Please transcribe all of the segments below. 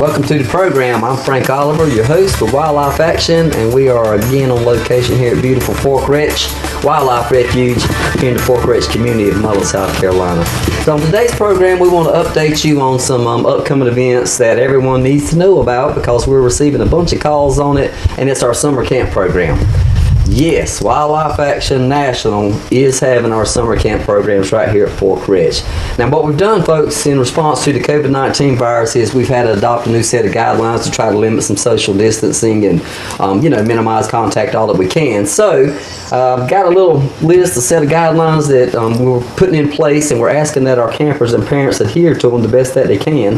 Welcome to the program. I'm Frank Oliver, your host for Wildlife Action, and we are again on location here at beautiful Fork-Retch Wildlife Refuge here in the Fork-Retch community of Mullen, South Carolina. So on today's program, we want to update you on some upcoming events that everyone needs to know about because we're receiving a bunch of calls on it, and it's our summer camp program. Yes, Wildlife Action National is having our summer camp programs right here at Fork-Retch. Now, what we've done, folks, in response to the COVID-19 virus is we've had to adopt a new set of guidelines to try to limit some social distancing and, minimize contact all that we can. So, got a little list, a set of guidelines that we're putting in place, and we're asking that our campers and parents adhere to them the best that they can.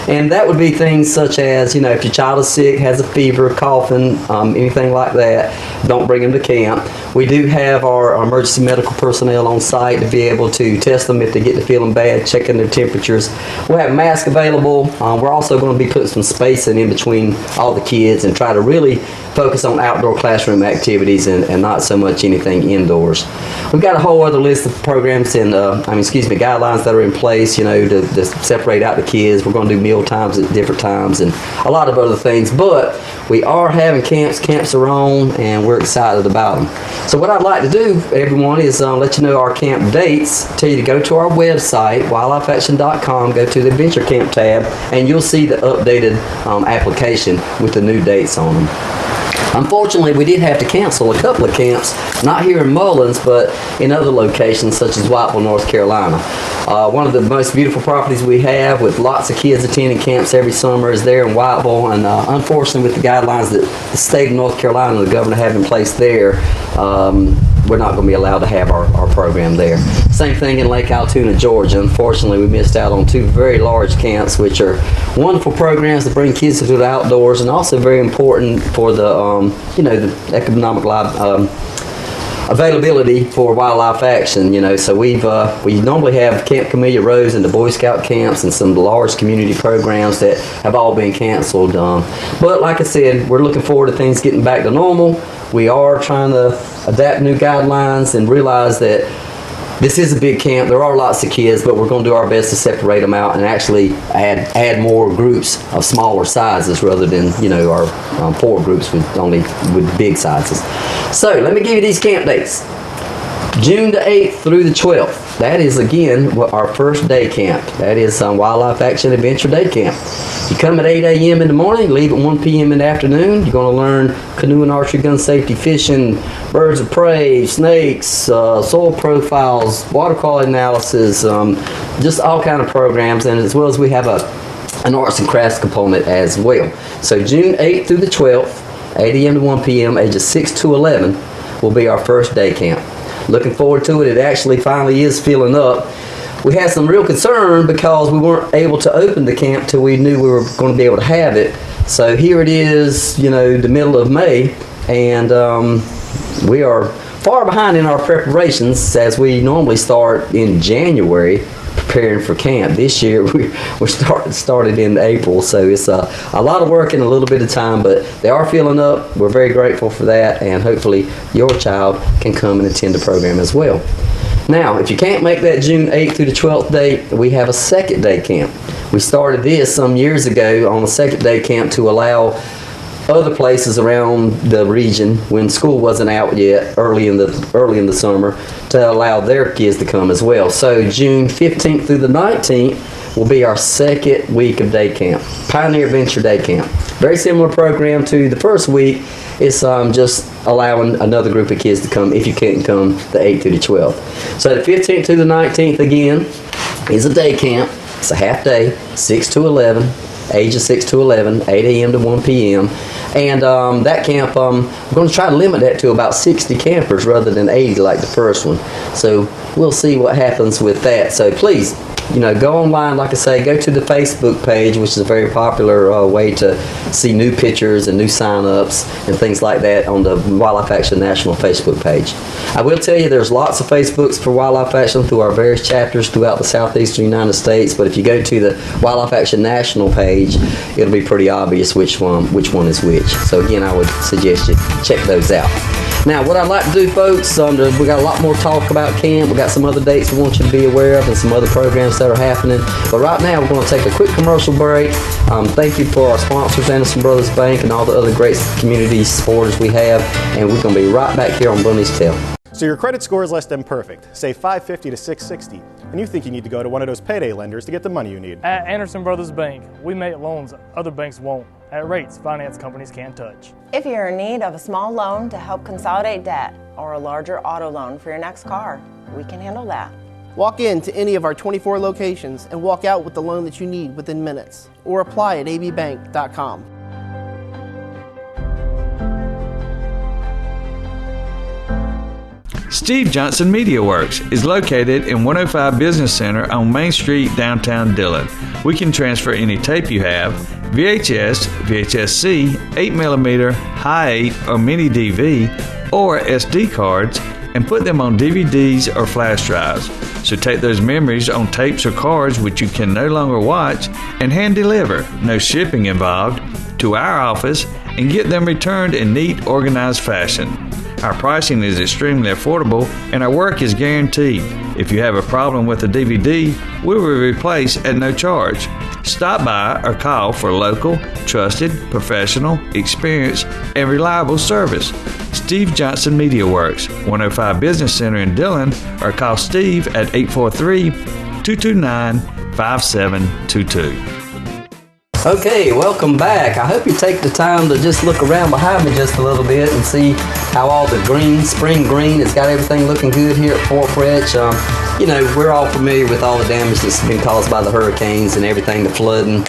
And that would be things such as, if your child is sick, has a fever, coughing, anything like that, don't bring them to camp. We do have our emergency medical personnel on site to be able to test them if they get to feeling bad, checking their temperatures. We'll have masks available. We're also going to be putting some spacing in between all the kids and try to really focus on outdoor classroom activities and not so much anything indoors. We've got a whole other list of programs and guidelines that are in place, to separate out the kids. We're going to do meal times at different times and a lot of other things, but we are having camps. Camps are on, and we're excited about them. So what I'd like to do, everyone, is let you know our camp dates. Tell you to go to our website, wildlifeaction.com, go to the Adventure Camp tab, and you'll see the updated application with the new dates on them. Unfortunately, we did have to cancel a couple of camps, not here in Mullins, but in other locations such as Whiteville, North Carolina. One of the most beautiful properties we have with lots of kids attending camps every summer is there in Whiteville, and unfortunately with the guidelines that the state of North Carolina and the governor have in place there, we're not going to be allowed to have our program there. Same thing in Lake Altoona, Georgia. Unfortunately, we missed out on two very large camps, which are wonderful programs to bring kids to the outdoors and also very important for the the economic availability for Wildlife Action. So we normally have Camp Camellia Rose and the Boy Scout camps and some large community programs that have all been canceled. But like I said, we're looking forward to things getting back to normal. We are trying to adapt new guidelines and realize that this is a big camp. There are lots of kids, but we're going to do our best to separate them out and actually add more groups of smaller sizes rather than our 4 groups with big sizes. So let me give you these camp dates. June the 8th through the 12th. That is, again, our first day camp. That is Wildlife Action Adventure Day Camp. You come at 8 a.m. in the morning, leave at 1 p.m. in the afternoon. You're going to learn canoe and archery, gun safety, fishing, birds of prey, snakes, soil profiles, water quality analysis, just all kind of programs, and as well as we have an arts and crafts component as well. So June 8th through the 12th, 8 a.m. to 1 p.m., ages 6 to 11, will be our first day camp. Looking forward to it. It actually finally is filling up. We had some real concern because we weren't able to open the camp till we knew we were going to be able to have it. So here it is, the middle of May, and we are far behind in our preparations as we normally start in January preparing for camp. This year we're started in April, so it's a lot of work in a little bit of time, but they are filling up. We're very grateful for that, and hopefully your child can come and attend the program as well. Now, if you can't make that June 8th through the 12th date, we have a second day camp. We started this some years ago on a second day camp to allow other places around the region when school wasn't out yet early in the summer to allow their kids to come as well. So June 15th through the 19th will be our second week of day camp, Pioneer Adventure Day Camp. Very similar program to the first week. It's just allowing another group of kids to come if you can't come the 8th through the 12th. So the 15th through the 19th again is a day camp. It's a half day, 6 to 11. Ages 6 to 11, 8 a.m. to 1 p.m. And that camp, we're going to try to limit that to about 60 campers rather than 80 like the first one. So we'll see what happens with that. So please, go online, like I say, go to the Facebook page, which is a very popular way to see new pictures and new sign-ups and things like that on the Wildlife Action National Facebook page. I will tell you there's lots of Facebooks for Wildlife Action through our various chapters throughout the southeastern United States, but if you go to the Wildlife Action National page, it'll be pretty obvious which one is which. So again, I would suggest you check those out. Now, what I'd like to do, folks, we got a lot more talk about camp. We got some other dates we want you to be aware of and some other programs that are happening. But right now, we're going to take a quick commercial break. Thank you for our sponsors, Anderson Brothers Bank, and all the other great community supporters we have. And we're going to be right back here on Bunny's Tell. So your credit score is less than perfect, say 550 to 660, and you think you need to go to one of those payday lenders to get the money you need. At Anderson Brothers Bank, we make loans other banks won't, at rates finance companies can't touch. If you're in need of a small loan to help consolidate debt or a larger auto loan for your next car, we can handle that. Walk into any of our 24 locations and walk out with the loan that you need within minutes, or apply at abbank.com. Steve Johnson Media Works is located in 105 Business Center on Main Street, downtown Dillon. We can transfer any tape you have, VHS, VHS-C, 8mm, high 8, or mini DV, or SD cards, and put them on DVDs or flash drives. So take those memories on tapes or cards which you can no longer watch and hand deliver, no shipping involved, to our office and get them returned in neat, organized fashion. Our pricing is extremely affordable and our work is guaranteed. If you have a problem with a DVD, we will replace at no charge. Stop by or call for local, trusted, professional, experienced, and reliable service. Steve Johnson Media Works, 105 Business Center in Dillon, or call Steve at 843-229-5722. Okay, welcome back. I hope you take the time to just look around behind me just a little bit and see how all the spring green, it's got everything looking good here at Fork Rich. You know, we're all familiar with all the damage that's been caused by the hurricanes and everything, the flooding.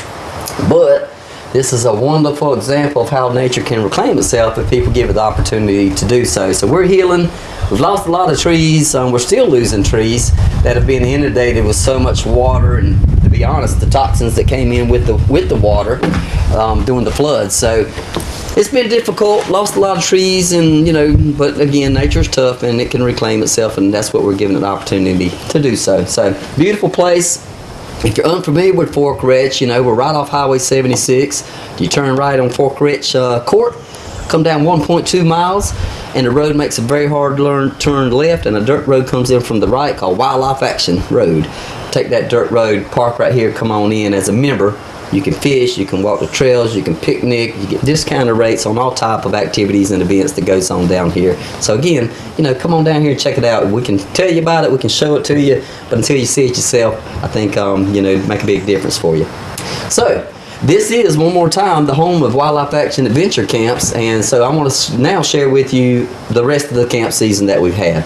But this is a wonderful example of how nature can reclaim itself if people give it the opportunity to do so. So we're healing. We've lost a lot of trees. We're still losing trees that have been inundated with so much water and, to be honest, the toxins that came in with the water during the floods. So it's been difficult. Lost a lot of trees, and but again, nature's tough and it can reclaim itself, and that's what we're giving it an opportunity to do so. So beautiful place. If you're unfamiliar with Fork Rich, we're right off Highway 76. You turn right on Fork Rich Court, come down 1.2 miles, and the road makes a very hard turn left, and a dirt road comes in from the right called Wildlife Action Road. Take that dirt road, park right here, come on in. As a member, you can fish, you can walk the trails, you can picnic, you get discounted rates on all type of activities and events that goes on down here. So again, come on down here and check it out. We can tell you about it, we can show it to you, but until you see it yourself, I think, make a big difference for you. So, this is, one more time, the home of Wildlife Action Adventure Camps, and so I want to now share with you the rest of the camp season that we've had.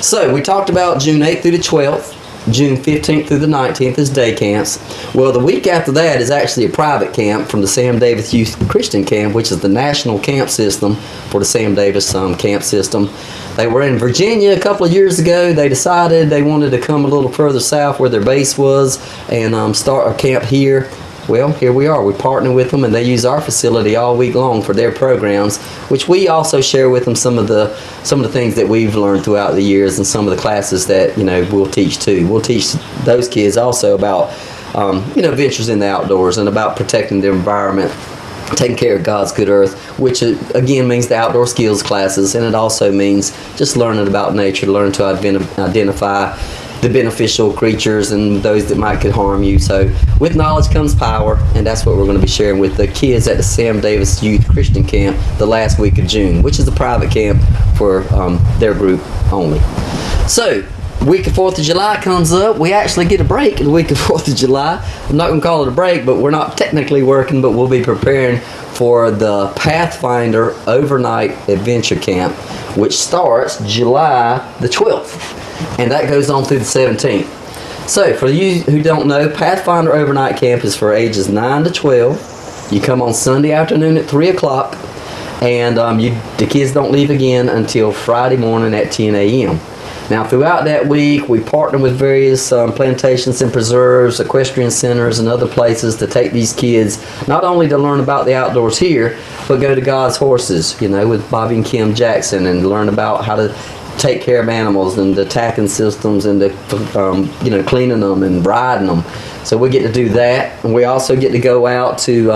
So, we talked about June 8th through the 12th. June 15th through the 19th is day camps. Well, the week after that is actually a private camp from the Sam Davis Youth Christian Camp, which is the national camp system for the Sam Davis camp system. They were in Virginia a couple of years ago. They decided they wanted to come a little further south where their base was and start a camp here. Well, here we are. We're partnering with them, and they use our facility all week long for their programs, which we also share with them some of the things that we've learned throughout the years and some of the classes that we'll teach too. We'll teach those kids also about ventures in the outdoors and about protecting their environment, taking care of God's good earth, which again means the outdoor skills classes, and it also means just learning about nature, learning to identify the beneficial creatures and those that could harm you. So with knowledge comes power, and that's what we're going to be sharing with the kids at the Sam Davis Youth Christian Camp the last week of June, which is a private camp for their group only. So week of 4th of July comes up. We actually get a break the week of 4th of July. I'm not going to call it a break, but we're not technically working, but we'll be preparing for the Pathfinder Overnight Adventure Camp, which starts July the 12th. And that goes on through the 17th. So, for you who don't know, Pathfinder Overnight Camp is for ages 9 to 12. You come on Sunday afternoon at 3 o'clock, and the kids don't leave again until Friday morning at 10 a.m. Now, throughout that week, we partner with various plantations and preserves, equestrian centers, and other places to take these kids, not only to learn about the outdoors here, but go to God's Horses, with Bobby and Kim Jackson, and learn about how to take care of animals and the tacking systems and the cleaning them and riding them. So we get to do that, and we also get to go out to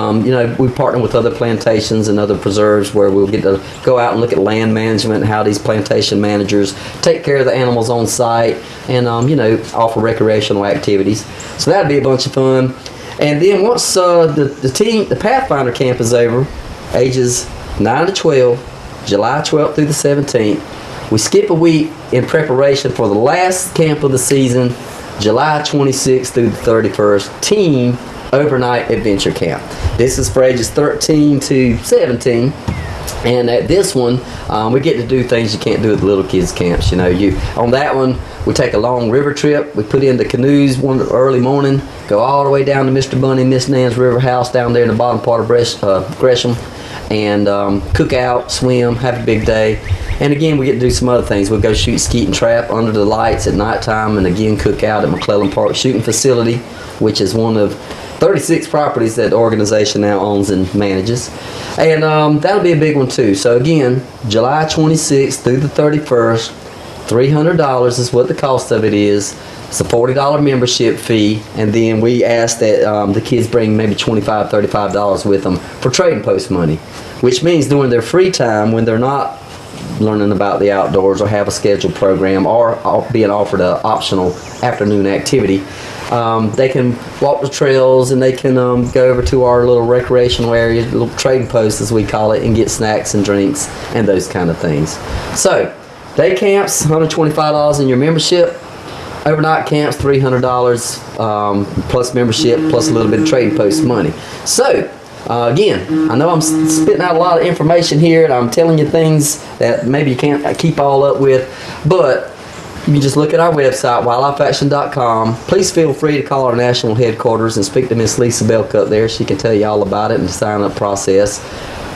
we partner with other plantations and other preserves where we'll get to go out and look at land management, how these plantation managers take care of the animals on site, and offer recreational activities. So that'd be a bunch of fun. And then once the Pathfinder camp is over, ages 9 to 12, July 12th through the 17th, we skip a week in preparation for the last camp of the season, July 26th through the 31st, Team Overnight Adventure Camp. This is for ages 13 to 17. And at this one, we get to do things you can't do at the little kids camps. On that one, we take a long river trip. We put in the canoes one early morning, go all the way down to Mr. Bunny and Miss Nan's river house down there in the bottom part of Gresham, and cook out, swim, have a big day. And again, we get to do some other things. We'll go shoot skeet and trap under the lights at nighttime, and again cook out at McClellan Park Shooting Facility, which is one of 36 properties that the organization now owns and manages. And that'll be a big one too. So again, July 26th through the 31st, $300 is what the cost of it is. It's a $40 membership fee, and then we ask that the kids bring maybe $25, $35 with them for trading post money, which means during their free time when they're not learning about the outdoors or have a scheduled program or being offered an optional afternoon activity, they can walk the trails and they can go over to our little recreational area, little trading post as we call it, and get snacks and drinks and those kind of things. So day camps, $125 in your membership. Overnight camps, $300 plus membership plus a little bit of trading post money. So again, I know I'm spitting out a lot of information here and I'm telling you things that maybe you can't keep all up with, but you can just look at our website, wildlifeaction.com. Please feel free to call our national headquarters and speak to Miss Lisa Belk up there. She can tell you all about it and the sign-up process.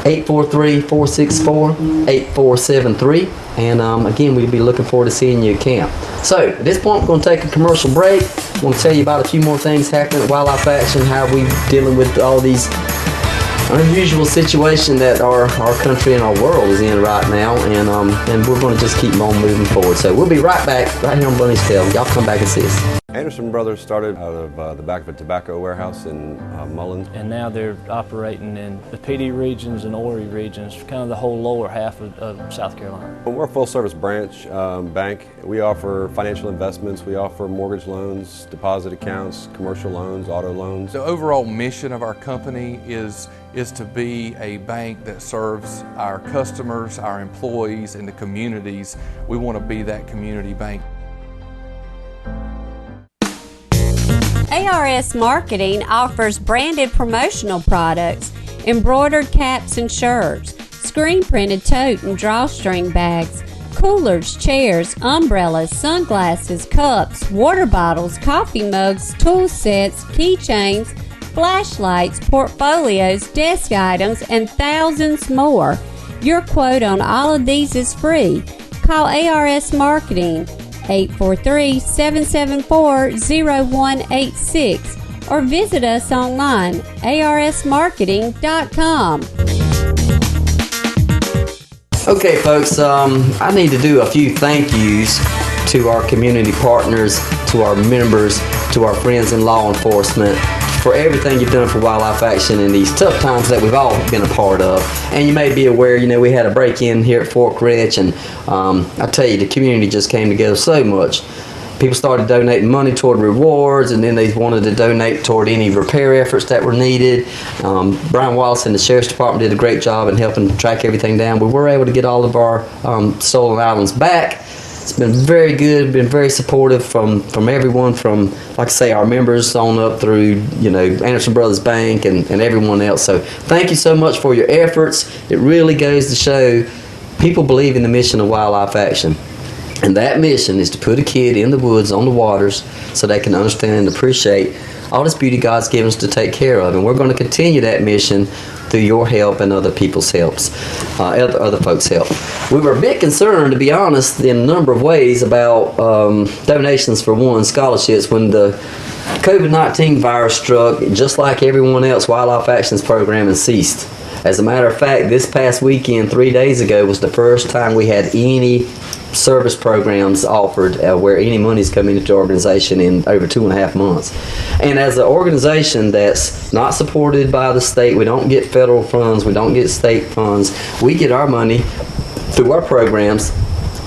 843-464-8473. And again, we'll be looking forward to seeing you at camp. So at this point, we're going to take a commercial break. I want to tell you about a few more things happening at Wildlife Action, how we're dealing with all these unusual situation that our country and our world is in right now, and we're going to just keep on moving forward. So we'll be right back right here on Bunny's Tail. Y'all come back and see us. Anderson Brothers started out of the back of a tobacco warehouse in Mullins. And now they're operating in the PD regions and Horry regions, kind of the whole lower half of South Carolina. We're a full-service branch bank. We offer financial investments. We offer mortgage loans, deposit accounts, commercial loans, auto loans. The overall mission of our company is to be a bank that serves our customers, our employees, and the communities. We want to be that community bank. ARS Marketing offers branded promotional products, embroidered caps and shirts, screen-printed tote and drawstring bags, coolers, chairs, umbrellas, sunglasses, cups, water bottles, coffee mugs, tool sets, keychains, flashlights, portfolios, desk items, and thousands more. Your quote on all of these is free. Call ARS Marketing 843-774-0186 or visit us online, arsmarketing.com. Okay, folks, I need to do a few thank yous to our community partners, to our members, to our friends in law enforcement, for everything you've done for Wildlife Action in these tough times that we've all been a part of. And you may be aware, we had a break-in here at Fork Ranch, and I tell you, the community just came together so much. People started donating money toward rewards, and then they wanted to donate toward any repair efforts that were needed. Brian Wallace and the Sheriff's Department did a great job in helping track everything down. We were able to get all of our stolen items back. It's been very good, been very supportive from everyone, from, like I say, our members on up through, Anderson Brothers Bank and everyone else. So thank you so much for your efforts. It really goes to show people believe in the mission of Wildlife Action. And that mission is to put a kid in the woods, on the waters, so they can understand and appreciate all this beauty God's given us to take care of. And we're going to continue that mission through your help and other people's helps, other folks' help. We were a bit concerned, to be honest, in a number of ways about donations for one, scholarships. When the COVID-19 virus struck, just like everyone else, Wildlife Action's programming ceased. As a matter of fact, this past weekend, 3 days ago, was the first time we had any service programs offered where any money's coming into the organization in over 2.5 months. And as an organization that's not supported by the state, we don't get federal funds, we don't get state funds, we get our money through our programs,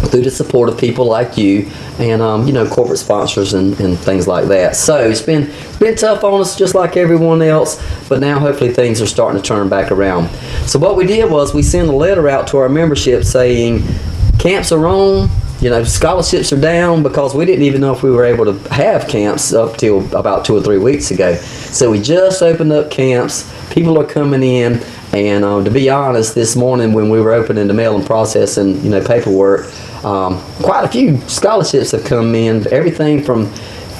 through the support of people like you and corporate sponsors and things like that. So it's been tough on us just like everyone else, but now hopefully things are starting to turn back around. So what we did was we sent a letter out to our membership saying camps are on, scholarships are down, because we didn't even know if we were able to have camps up till about 2 or 3 weeks ago. So we just opened up camps. People are coming in, and to be honest, this morning when we were opening the mail and processing, paperwork, quite a few scholarships have come in. Everything from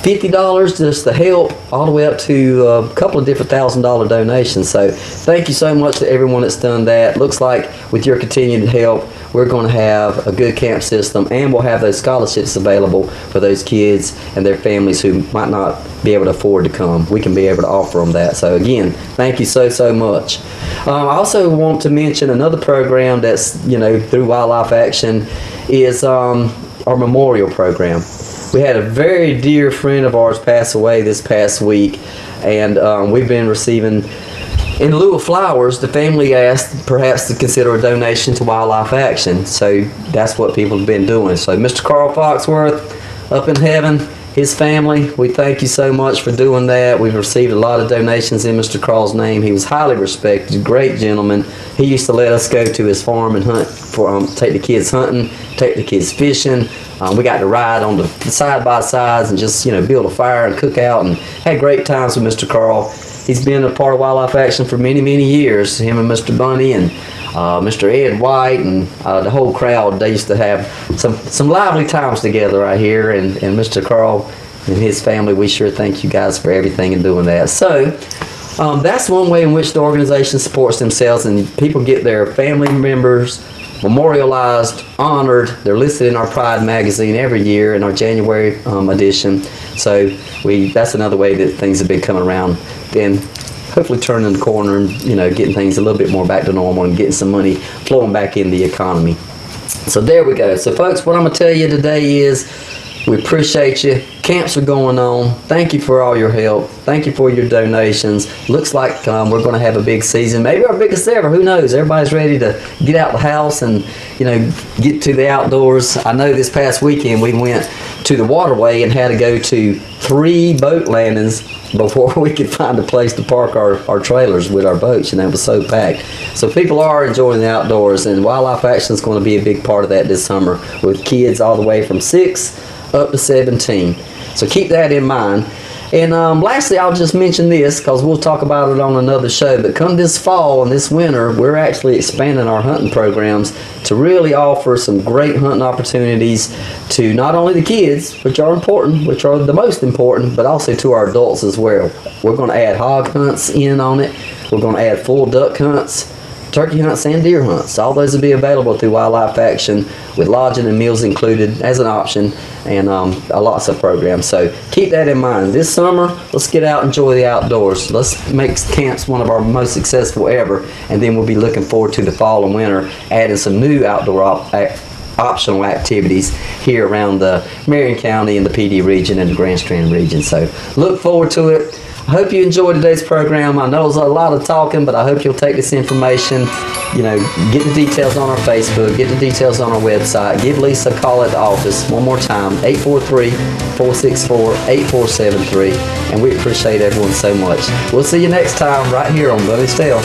$50 just to help, all the way up to a couple of different $1,000 donations. So thank you so much to everyone that's done that. Looks like with your continued help, we're going to have a good camp system, and we'll have those scholarships available for those kids and their families who might not be able to afford to come. We can be able to offer them that. So again, thank you so much. I also want to mention another program that's through Wildlife Action is our memorial program. We had a very dear friend of ours pass away this past week, and we've been receiving, in lieu of flowers, the family asked perhaps to consider a donation to Wildlife Action. So that's what people have been doing. So Mr. Carl Foxworth, up in heaven, his family, we thank you so much for doing that. We've received a lot of donations in Mr. Carl's name. He was highly respected, great gentleman. He used to let us go to his farm and hunt take the kids hunting, take the kids fishing. We got to ride on the side-by-sides and just build a fire and cook out, and had great times with Mr. Carl. He's been a part of Wildlife Action for many years. Him and Mr. Bunny and Mr. Ed White and the whole crowd, they used to have some lively times together right here. And Mr. Carl and his family, we sure thank you guys for everything and doing that. So that's one way in which the organization supports themselves, and people get their family members memorialized, honored. They're listed in our Pride magazine every year in our January edition. So that's another way that things have been coming around, and hopefully turning the corner and getting things a little bit more back to normal and getting some money flowing back in the economy. So there we go. So folks, what I'm going to tell you today is we appreciate you. Camps are going on. Thank you for all your help. Thank you for your donations. Looks like we're going to have a big season, maybe our biggest ever. Who knows? Everybody's ready to get out the house and get to the outdoors. I know this past weekend we went to the waterway and had to go to 3 boat landings before we could find a place to park our trailers with our boats, and that was so packed. So people are enjoying the outdoors, and Wildlife Action is going to be a big part of that this summer, with kids all the way from 6 up to 17. So keep that in mind. And lastly, I'll just mention this because we'll talk about it on another show, but come this fall and this winter, we're actually expanding our hunting programs to really offer some great hunting opportunities to not only the kids, which are important, which are the most important, but also to our adults as well. We're going to add hog hunts in on it. We're going to add full duck hunts, turkey hunts, and deer hunts. All those will be available through Wildlife Action with lodging and meals included as an option, and lots of programs. So keep that in mind. This summer, let's get out and enjoy the outdoors. Let's make camps one of our most successful ever, and then we'll be looking forward to the fall and winter, adding some new outdoor optional activities here around the Marion County and the PD region and the Grand Strand region. So look forward to it. I hope you enjoyed today's program. I know it was a lot of talking, but I hope you'll take this information, get the details on our Facebook, get the details on our website, give Lisa a call at the office one more time, 843-464-8473, and we appreciate everyone so much. We'll see you next time right here on Bonnie's Tale.